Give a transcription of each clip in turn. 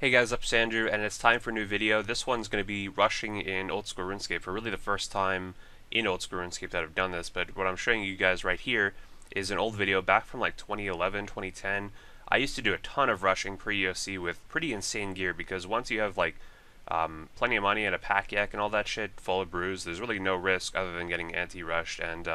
Hey guys, it's Andrew, and it's time for a new video. This one's going to be rushing in Old School RuneScape for really the first time in Old School RuneScape that I've done this, but what I'm showing you guys right here is an old video back from like 2011, 2010. I used to do a ton of rushing pre-EOC with pretty insane gear because once you have like plenty of money and a pack yak and all that shit full of brews, there's really no risk other than getting anti-rushed, and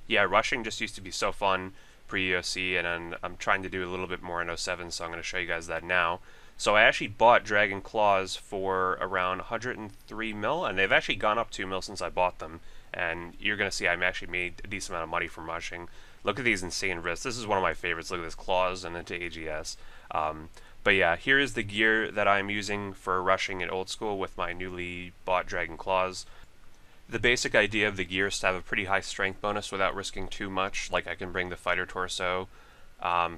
yeah, rushing just used to be so fun pre-EOC, and I'm trying to do a little bit more in '07, so I'm going to show you guys that now. So I actually bought Dragon Claws for around 103 mil, and they've actually gone up 2 mil since I bought them. And you're going to see I've actually made a decent amount of money from rushing. Look at these insane risks. This is one of my favorites. Look at this, Claws and into AGS. But yeah, here is the gear that I'm using for rushing in Old School with my newly bought Dragon Claws. The basic idea of the gear is to have a pretty high strength bonus without risking too much. Like I can bring the Fighter Torso,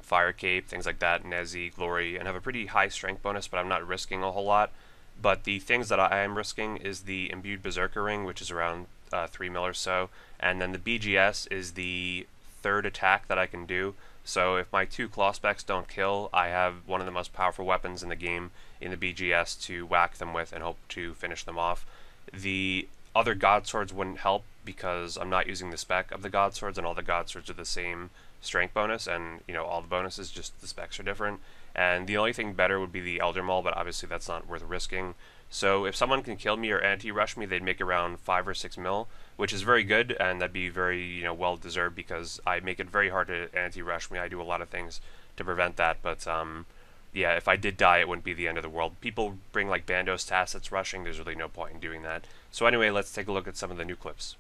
Fire Cape, things like that, Nezi, Glory, and have a pretty high strength bonus, but I'm not risking a whole lot. But the things that I am risking is the Imbued Berserker Ring, which is around 3 mil or so, and then the BGS is the third attack that I can do. So if my 2 claw specs don't kill, I have one of the most powerful weapons in the game in the BGS to whack them with and hope to finish them off. The other God Swords wouldn't help because I'm not using the spec of the God Swords, and all the God Swords are the same strength bonus, and you know all the bonuses, just the specs are different. And the only thing better would be the Elder Maul, but obviously that's not worth risking. So if someone can kill me or anti-rush me, they'd make around 5 or 6 mil, which is very good, and that'd be very well deserved because I make it very hard to anti-rush me. I do a lot of things to prevent that, but yeah, if I did die, it wouldn't be the end of the world. People bring like bandos to assets rushing. There's really no point in doing that. So anyway, let's take a look at some of the new clips.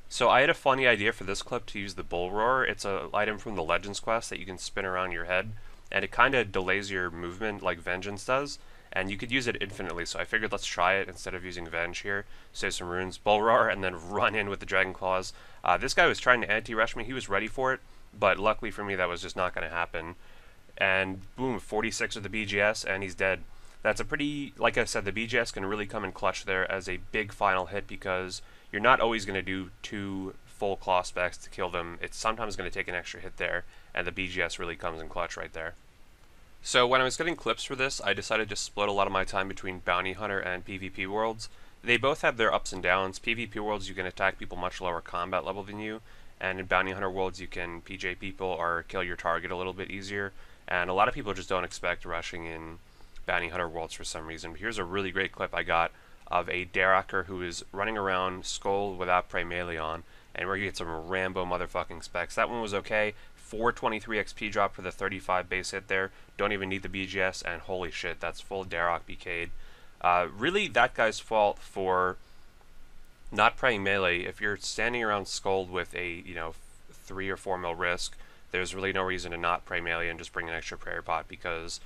So I had a funny idea for this clip to use the Bull Roar. It's an item from the Legends quest that you can spin around your head, and it kind of delays your movement like Vengeance does, and you could use it infinitely, so I figured let's try it instead of using Venge here. Save some runes, Bull Roar, and then run in with the Dragon Claws. This guy was trying to anti-rush me. He was ready for it, but luckily for me that was just not going to happen. And boom, 46 with the BGS, and he's dead. That's a pretty, like I said, the BGS can really come in clutch there as a big final hit because you're not always going to do 2 full claw specs to kill them. It's sometimes going to take an extra hit there, and the BGS really comes in clutch right there. So when I was getting clips for this, I decided to split a lot of my time between Bounty Hunter and PvP Worlds. They both have their ups and downs. PvP Worlds, you can attack people much lower combat level than you, and in Bounty Hunter Worlds, you can PJ people or kill your target a little bit easier. And a lot of people just don't expect rushing in Bounty Hunter Worlds for some reason. But here's a really great clip I got of a Daraker who is running around Skull without Prey Melee on, and where you get some Rambo motherfucking specs. That one was okay. 423 XP drop for the 35 base hit there. Don't even need the BGS, and holy shit, that's full Darok BK'd. Really, that guy's fault for not praying melee. If you're standing around Skull with a 3 or 4 mil risk, there's really no reason to not pray melee and just bring an extra prayer pot, because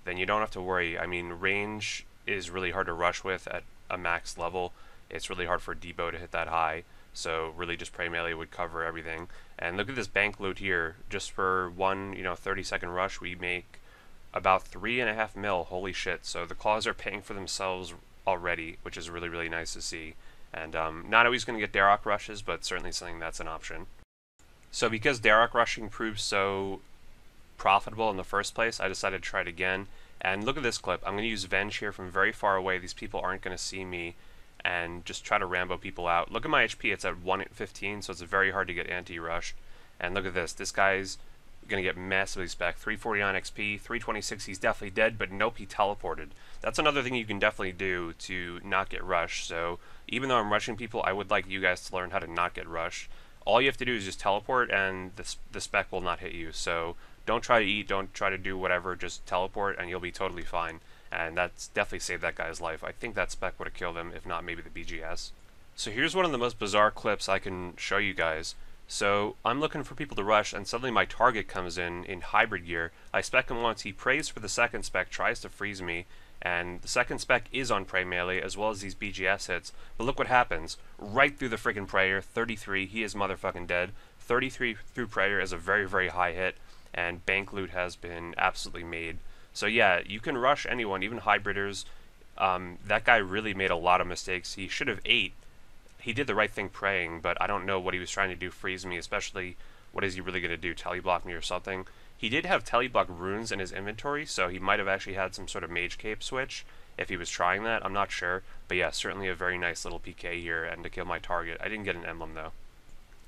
then you don't have to worry. I mean, range is really hard to rush with at a max level. It's really hard for Debo to hit that high, so really just pray melee would cover everything. And look at this bank loot here. Just for one 30-second rush, we make about 3.5 mil. Holy shit. So the claws are paying for themselves already, which is really, really nice to see. And not always going to get Darok rushes, but certainly something that's an option. So because Darok rushing proved so profitable in the first place, I decided to try it again. And look at this clip. I'm going to use Venge here from very far away. These people aren't going to see me, and just try to Rambo people out. Look at my HP. It's at 115, so it's very hard to get anti-rushed. And look at this. This guy's going to get massively spec. 349 XP, 326. He's definitely dead, but nope, he teleported. That's another thing you can definitely do to not get rushed. So even though I'm rushing people, I would like you guys to learn how to not get rushed. All you have to do is just teleport, and the spec will not hit you. So don't try to eat, don't try to do whatever, just teleport, and you'll be totally fine. And that's definitely saved that guy's life. I think that spec would have killed him, if not maybe the BGS. So here's one of the most bizarre clips I can show you guys. So I'm looking for people to rush, and suddenly my target comes in hybrid gear. I spec him once, he prays for the second spec, tries to freeze me, and the second spec is on Prey Melee, as well as these BGS hits. But look what happens. Right through the freaking Prayer, 33, he is motherfucking dead. 33 through Prayer is a very, very high hit, and bank loot has been absolutely made. So yeah, you can rush anyone, even hybriders. That guy really made a lot of mistakes. He should have ate. He did the right thing praying, but I don't know what he was trying to do, freeze me, especially what is he really going to do, teleblock me or something. He did have teleblock runes in his inventory, so he might have actually had some sort of mage cape switch if he was trying that. I'm not sure, but yeah, certainly a very nice little PK here and to kill my target. I didn't get an emblem though.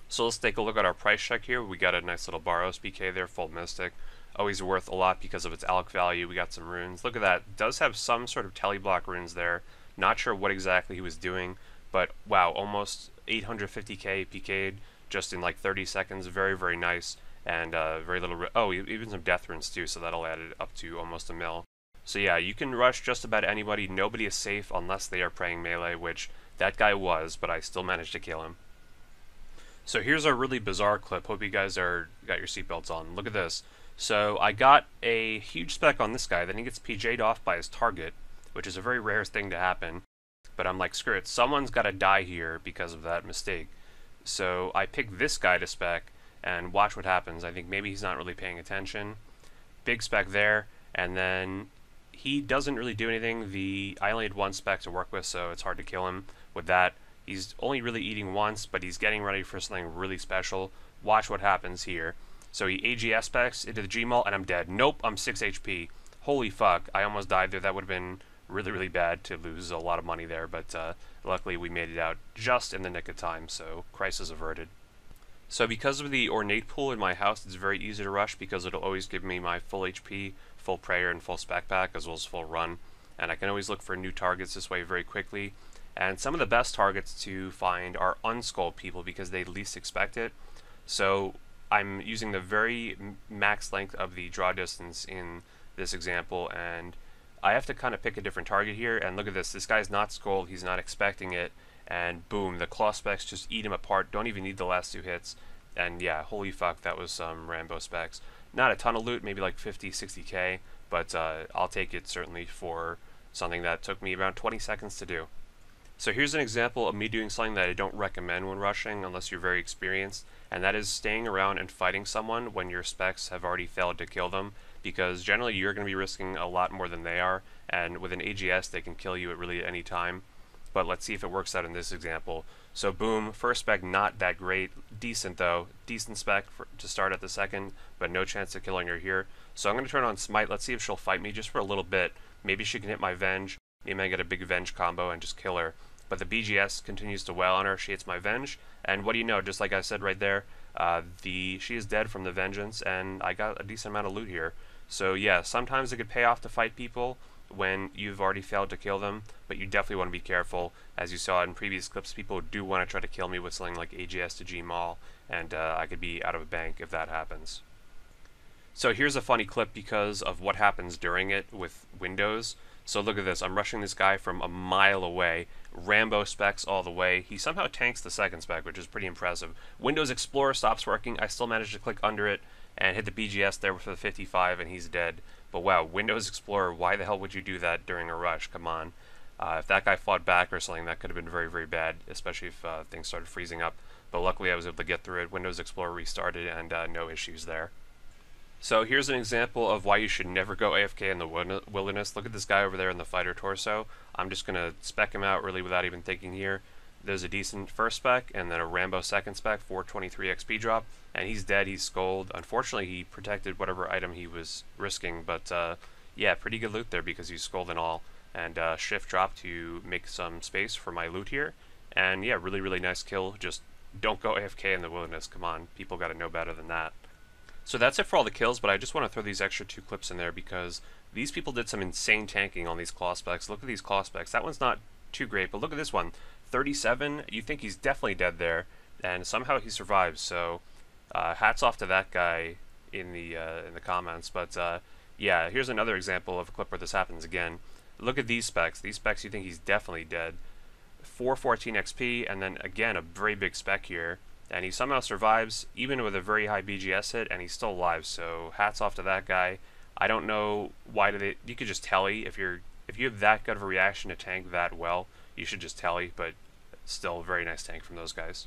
So let's take a look at our price check here. We got a nice little Baros PK there, full mystic. Always worth a lot because of its alch value. We got some runes. Look at that. Does have some sort of teleblock runes there. Not sure what exactly he was doing, but wow, almost 850k PK'd just in like 30 seconds. Very, very nice. And very little... oh, even some death runes too, so that'll add it up to almost a mil. So yeah, you can rush just about anybody. Nobody is safe unless they are praying melee, which that guy was, but I still managed to kill him. So here's a really bizarre clip. Hope you guys got your seatbelts on. Look at this. So I got a huge spec on this guy, then he gets PJ'd off by his target, which is a very rare thing to happen. But I'm like, screw it, someone's got to die here because of that mistake. So I picked this guy to spec, and watch what happens. I think maybe he's not really paying attention. Big spec there, and then he doesn't really do anything. I only had one spec to work with, so it's hard to kill him with that. He's only really eating once, but he's getting ready for something really special. Watch what happens here. So he AGS specs into the Gmaul, and I'm dead. Nope, I'm 6 HP. Holy fuck, I almost died there. That would have been really, really bad to lose a lot of money there, but luckily we made it out just in the nick of time, so crisis averted. So because of the ornate pool in my house, it's very easy to rush because it'll always give me my full HP, full prayer, and full spec pack, as well as full run. And I can always look for new targets this way very quickly. And some of the best targets to find are unskulled people because they least expect it. So I'm using the very max length of the draw distance in this example, and I have to kind of pick a different target here. And look at this. This guy's not skulled. He's not expecting it. And boom, the claw specs just eat him apart. Don't even need the last 2 hits. And yeah, holy fuck, that was some Rambo specs. Not a ton of loot, maybe like 50, 60k, but I'll take it certainly for something that took me around 20 seconds to do. So here's an example of me doing something that I don't recommend when rushing unless you're very experienced, and that is staying around and fighting someone when your specs have already failed to kill them, because generally you're going to be risking a lot more than they are, and with an AGS they can kill you at really any time. But let's see if it works out in this example. So boom, first spec not that great, decent though, decent spec to start at the second, but no chance of killing her here. So I'm going to turn on Smite. Let's see if she'll fight me just for a little bit. Maybe she can hit my Venge, maybe I get a big Venge combo and just kill her. But the BGS continues to wail on her. She hits my Venge, and what do you know, just like I said right there, she is dead from the Vengeance, and I got a decent amount of loot here. So yeah, sometimes it could pay off to fight people when you've already failed to kill them, but you definitely want to be careful. As you saw in previous clips, people do want to try to kill me with something like AGS to Gmaul, and I could be out of a bank if that happens. So here's a funny clip because of what happens during it with Windows. So look at this, I'm rushing this guy from a mile away, Rambo specs all the way. He somehow tanks the second spec, which is pretty impressive. Windows Explorer stops working, I still managed to click under it and hit the BGS there for the 55, and he's dead. But wow, Windows Explorer, why the hell would you do that during a rush? Come on. If that guy fought back or something, that could have been very, very bad, especially if things started freezing up. But luckily I was able to get through it. Windows Explorer restarted, and no issues there. So here's an example of why you should never go AFK in the wilderness. Look at this guy over there in the fighter torso. I'm just going to spec him out really without even thinking here. There's a decent first spec, and then a Rambo second spec, 423 XP drop, and he's dead, he's skulled. Unfortunately, he protected whatever item he was risking, but yeah, pretty good loot there because he's skulled and all. And shift drop to make some space for my loot here. And yeah, really, really nice kill. Just don't go AFK in the wilderness. Come on, people got to know better than that. So that's it for all the kills, but I just want to throw these extra 2 clips in there because these people did some insane tanking on these claw specs. Look at these claw specs. That one's not too great, but look at this one. 37, you think he's definitely dead there, and somehow he survives, so hats off to that guy in the comments. But yeah, here's another example of a clip where this happens again. Look at these specs. These specs, you think he's definitely dead. 414 XP, and then again a very big spec here. And he somehow survives, even with a very high BGS hit, and he's still alive, so hats off to that guy. I don't know why you could just telly, if you have that good of a reaction to tank that well, you should just telly, but still a very nice tank from those guys.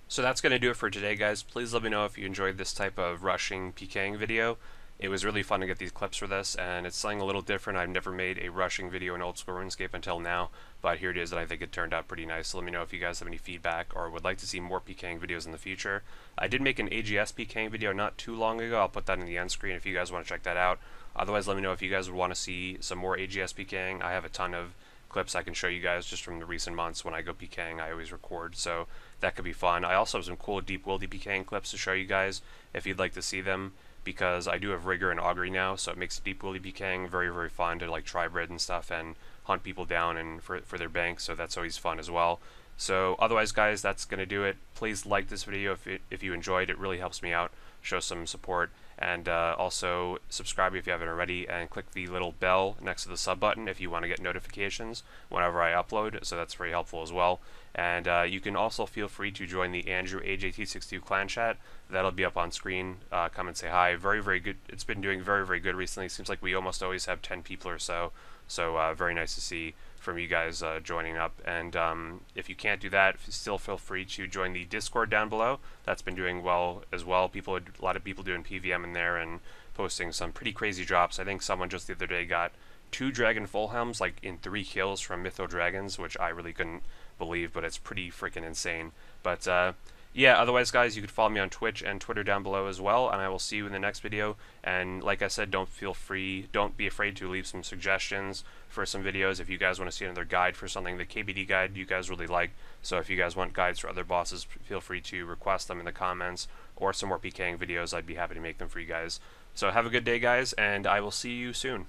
So that's going to do it for today, guys. Please let me know if you enjoyed this type of rushing PKing video, It was really fun to get these clips for this, and it's something a little different. I've never made a rushing video in Old School RuneScape until now, but here it is, and I think it turned out pretty nice. So let me know if you guys have any feedback or would like to see more PKing videos in the future. I did make an AGS PKing video not too long ago. I'll put that in the end screen if you guys want to check that out. Otherwise, let me know if you guys would want to see some more AGS PKing. I have a ton of clips I can show you guys just from the recent months. When I go PKing, I always record, so that could be fun. I also have some cool deep wildy PKing clips to show you guys if you'd like to see them, because I do have Rigor and Augury now, so it makes deep wildy PKing very, very fun to like tri-bred and stuff and hunt people down and for their banks, so that's always fun as well. So otherwise, guys, that's going to do it. Please like this video if you enjoyed. It really helps me out, show some support, and also subscribe if you haven't already, and click the little bell next to the sub button if you want to get notifications whenever I upload, so that's very helpful as well. And you can also feel free to join the Andrew AJT62 clan chat. That'll be up on screen. Come and say hi. Very, very good. It's been doing very, very good recently. Seems like we almost always have 10 people or so. So very nice to see from you guys joining up. And if you can't do that, still feel free to join the Discord down below. That's been doing well as well. A lot of people doing PVM in there and posting some pretty crazy drops. I think someone just the other day got 2 Dragon Full Helms like in 3 kills from Mytho Dragons, which I really couldn't believe, but it's pretty freaking insane. But yeah, otherwise, guys, you could follow me on Twitch and Twitter down below as well, and I will see you in the next video. And like I said, don't be afraid to leave some suggestions for some videos if you guys want to see another guide for something. The KBD guide you guys really like, so if you guys want guides for other bosses, feel free to request them in the comments, or some more PKing videos. I'd be happy to make them for you guys. So have a good day, guys, and I will see you soon.